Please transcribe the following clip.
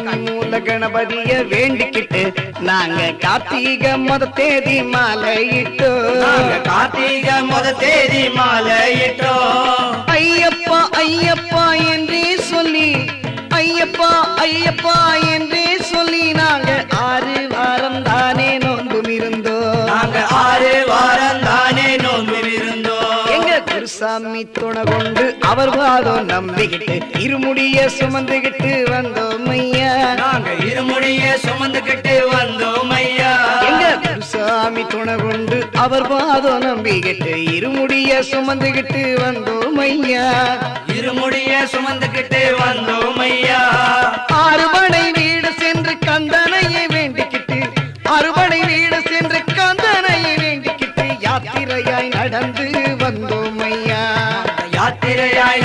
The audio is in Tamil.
கண்மூல கணபதிய வேண்டிக்கிட்டு நாங்க கார்த்திகை முத தேதி மாலையிட்டோம். கார்த்திகை முத தேதி மாலையிட்டோம். ஐயப்பா ஐயப்பா என்றே சொல்லி, ஐயப்பா ஐயப்பா என்றே சொல்லி நாங்க 6 வாரம் தானே நோன்பும் இருந்தோம். நாங்க 6 வாரம் தானே நோன்பும் இருந்தோம். எங்க குருசாமி துணை கொண்டு அவர் வாதம் நம்பிக்கிட்டு இருமுடிய சுமந்துகிட்டு வந்தோம் ஐயா. நாங்க இருமுடிய சுமந்துகிட்டு வந்தோம் ஐயா. எங்க குருசாமி துணை கொண்டு அவர் வாதம் நம்பிக்கிட்டு இருமுடிய சுமந்துகிட்டு வந்தோம் ஐயா. இருமுடிய சுமந்துகிட்டு வந்தோம் ஐயா. அறுபடை வீடு சென்று கந்தனையை வேண்டிக்கிட்டு, அறுபடை வீடு சென்று கந்தனையை வேண்டிக்கிட்டு யாத்திரையாய் நடந்து வந்தோம் ஐயா. யாத்திரையாய்